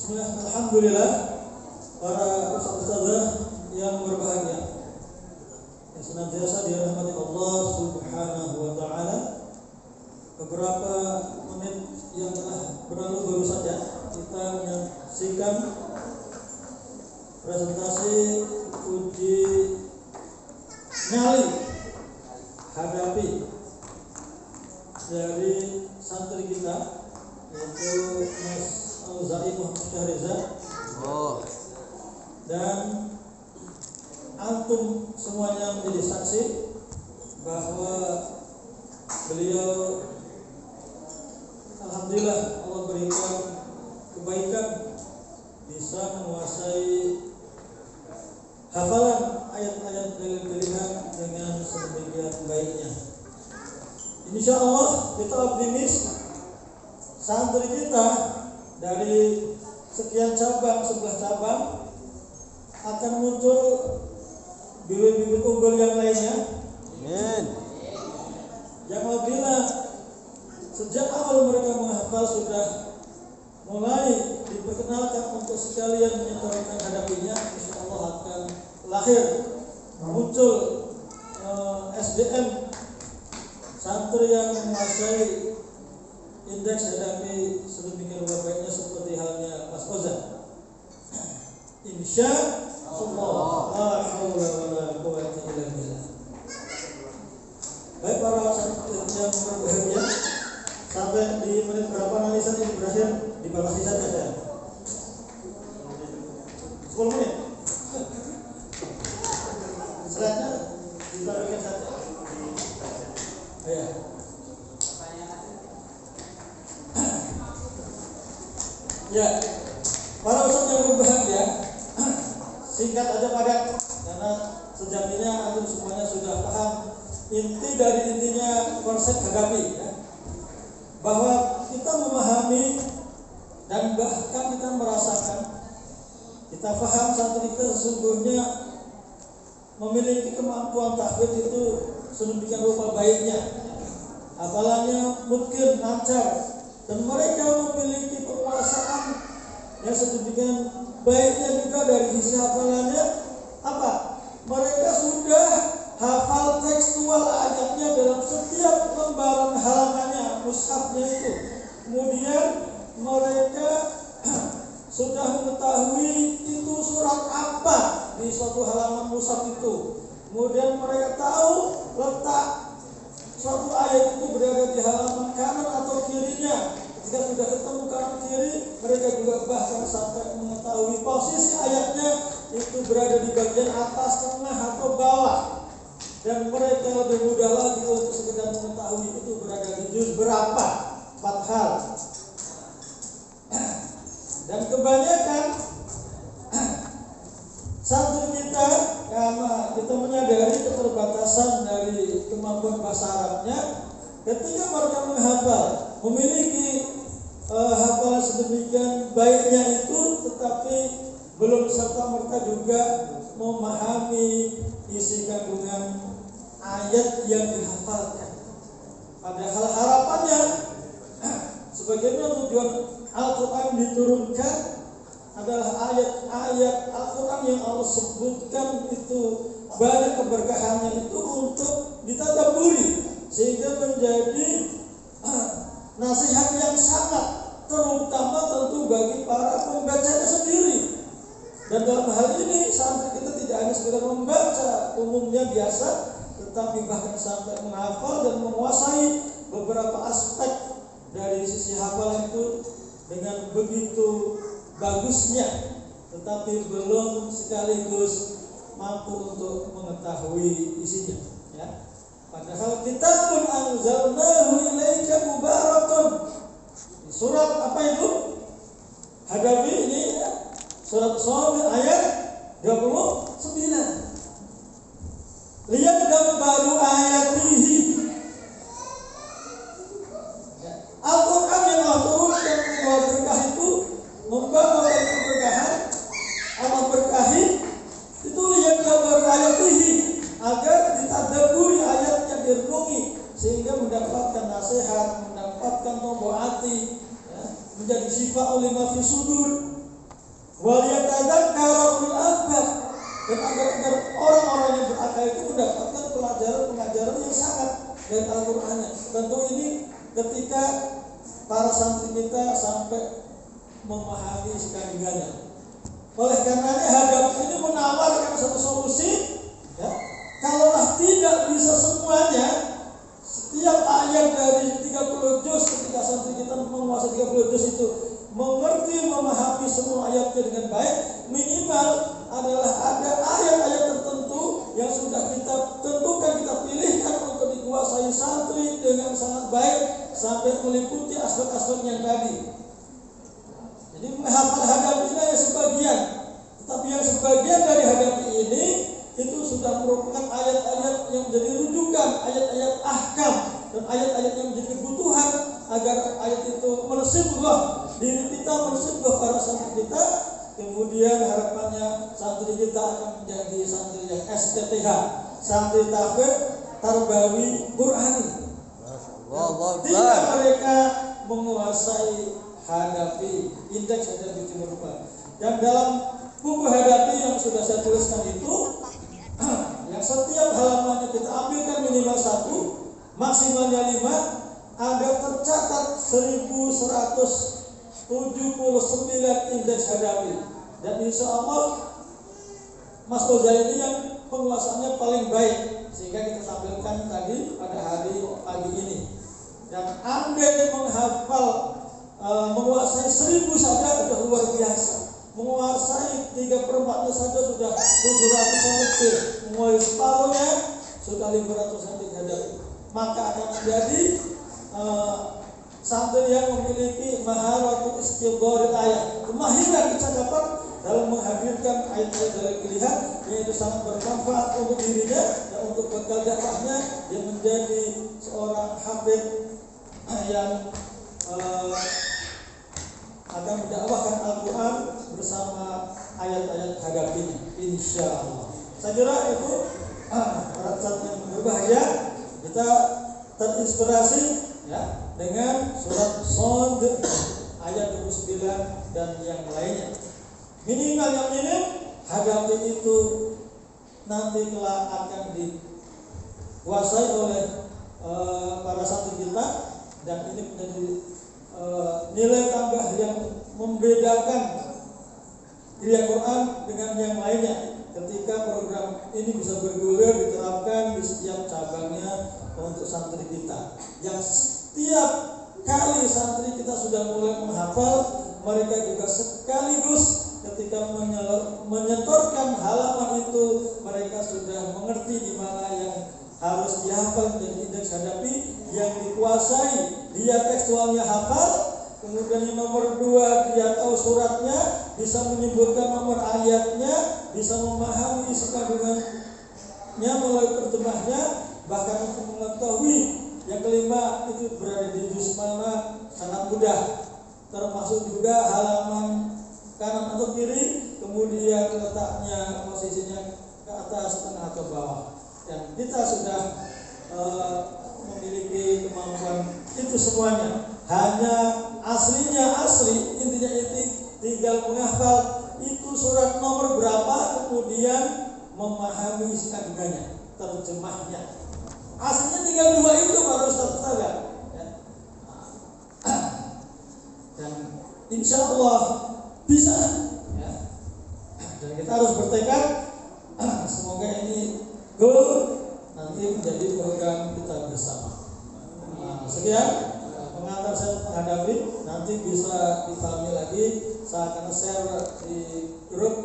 Bismillah, alhamdulillah para ustaz-ustazah yang berbahagia yang senantiasa dirahmati Allah Subhanahu wa taala. Beberapa menit yang telah berlalu baru saja kita menyaksikan presentasi uji nyali hadapi dari santri kita, yaitu Mas Al-Zaim Muhammad Syahriza. Dan antum semuanya menjadi saksi bahwa beliau alhamdulillah Allah berikan kebaikan bisa menguasai hafalan ayat-ayat dalil-dalilan dengan sedemikian baiknya. Insya Allah kita optimis santri kita dari sekian cabang, 11 cabang akan muncul bibit-bibit unggul yang lainnya. Amin. Yang apabila sejak awal mereka menghafal sudah mulai diperkenalkan untuk sekalian menyetorkan hadapinya, insya Allah akan lahir muncul SDM santri yang menguasai indeks hadapi sedemikian luar baiknya seperti halnya Mas Ozan. Insya Allah. La haula wala quwwata illa billah. Baik para santri yang berbahagia, sampai di menit berapa analisan ini berakhir dibatasi saja. 10 menit. Slide-nya ditaruhkan saja. Ya. Ya, para ustaz yang berbahagia, singkat aja padat, karena sejatinya antum semuanya sudah paham inti dari intinya konsep hadapi, ya. Bahwa kita memahami dan bahkan kita merasakan, kita paham santri kita sesungguhnya memiliki kemampuan tahfidz itu sedemikian rupa baiknya, hafalannya mungkin lancar, dan mereka memiliki penguasaan yang sedemikian baiknya juga dari sisi hafalannya. Apa? Mereka sudah hafal tekstual ayatnya dalam setiap lembaran halamannya, mushafnya itu. Kemudian mereka sudah mengetahui itu surat apa di suatu halaman mushaf itu. Kemudian mereka tahu letak suatu ayat itu berada di halaman kanan atau kirinya. Jika sudah ketemu kanan kiri, mereka juga bahkan sampai mengetahui posisi ayatnya itu berada di bagian atas, tengah atau bawah. Dan mereka lebih mudah lagi untuk sekedar mengetahui itu berada di juz berapa, 4 hal. Dan kebanyakan santri kita, karena kita menyadari keterbatasan dari kemampuan bahasa Arabnya, ketika mereka menghafal, memiliki hafalan sedemikian baiknya itu, tetapi belum serta-merta juga memahami isi kandungan ayat yang dihafalkan. Padahal harapannya, sebagaimana tujuan Al-Quran diturunkan adalah ayat-ayat Al-Quran yang Allah sebutkan itu banyak keberkahannya itu untuk ditadabburi, sehingga menjadi nasihat yang sangat, terutama tentu bagi para pembacanya sendiri. Dan dalam hal ini santri kita tidak hanya sekedar membaca umumnya biasa, tetapi bahkan sampai menghafal dan menguasai beberapa aspek dari sisi hafalan itu dengan begitu bagusnya, tetapi belum sekaligus mampu untuk mengetahui isinya, ya. Padahal kitabun anzalnahu ilaika mubarakun. Di surat apa itu? Hadapi ini, ya. Surat Shomil ayat 29. Lihat gambaru ayatihi. Al-Quran yang Allah turunkan membawa berkah itu, membawa keberkahan, Allah berkahi itu. Lihat gambaru ayatihi, agar ditadabburi ayatnya, direnungi, sehingga mendapatkan nasihat, mendapatkan tombol hati, ya, menjadi syifa lima fi sudur, wal yatadzakkaru ulul albab, dan agar orang-orang yang berakal itu mendapatkan pelajaran yang sangat dari Al-Qur'an. Tentu ini ketika para santri kita sampai memahami sekandungannya. Oleh karenanya hadap ini menawarkan satu solusi, ya. Kalaulah tidak bisa semuanya, setiap ayat dari 30 juz, ketika santri kita menguasai 30 juz itu mengerti, memahami semua ayatnya dengan baik, minimal adalah ada ayat-ayat tertentu yang sudah kita tentukan, kita pilihkan untuk dikuasai santri dengan sangat baik sampai meliputi aspek-aspek yang tadi. Jadi menghafal hadap ini hanya sebagian, tetapi yang sebagian dari hadap ini itu sudah merupakan ayat-ayat yang menjadi rujukan, ayat-ayat ahkam dan ayat-ayat yang menjadi kebutuhan agar ayat itu meresibah diri kita, meresibah para santri kita. Kemudian harapannya santri kita akan menjadi santri yang STTH, santri tahfidz tarbawi Qur'ani. Tidak mereka menguasai hadapi, indeks hadapi timur rupa. Dan dalam buku hadapi yang sudah saya tuliskan itu, yang setiap halamannya kita ambilkan minimal 1, maksimalnya 5, ada tercatat 1179 indeks hadapi. Dan insya Allah Mas Ghazali ini yang penguasaannya paling baik, sehingga kita tampilkan tadi pada hari pagi ini. Dan andai menghafal menguasai 1000 saja sudah luar biasa. Menguasai 3/4 saja sudah 700 lebih. Menguasai separuhnya sudah 500 hadapi. Maka akan menjadi santri yang memiliki maharatul istidhar ayat, kemahiran kecakapan dalam menghadirkan ayat-ayat dari pilihan, yaitu sangat bermanfaat untuk dirinya dan untuk bekal dakwahnya. Dia menjadi seorang hafidz yang akan mendakwahkan Al-Quran bersama ayat-ayat hadapinya, insya Allah. Saya kira itu pada saat yang berbahaya kita terinspirasi, ya, dengan surat Shad ayat 29 dan yang lainnya. Minimal yang minim hadapi itu nanti telah akan dikuasai oleh para santri kita, dan ini menjadi nilai tambah yang membedakan Qiyam Quran dengan yang lainnya ketika program ini bisa bergulir diterapkan di setiap cabangnya untuk santri kita, yang setiap kali santri kita sudah mulai menghafal, mereka juga sekaligus ketika menyetorkan halaman itu mereka sudah mengerti di mana yang harus dihafal menjadi indeks hadapi yang dikuasai. Dia tekstualnya hafal, kemudian yang nomor 2 dia tahu suratnya, bisa menyebutkan nomor ayatnya, bisa memahami isi kandungannya melalui terjemahnya, bahkan untuk mengetahui yang kelima itu berada di juz mana sangat mudah, termasuk juga halaman kanan atau kiri, kemudian letaknya posisinya ke atas, tengah atau bawah. Dan kita sudah memiliki kemampuan itu semuanya. Hanya aslinya asli, intinya itu tinggal menghafal itu surat nomor berapa, kemudian memahami isi kandungannya, terjemahnya. Aslinya tinggal 2 itu baru Ustaz ya. Dan insya Allah bisa, ya. Dan kita harus bertekad, semoga ini nanti menjadi program kita bersama. Sekian pengantar saya menghadapi, nanti bisa dipahami lagi. Saya akan share di grup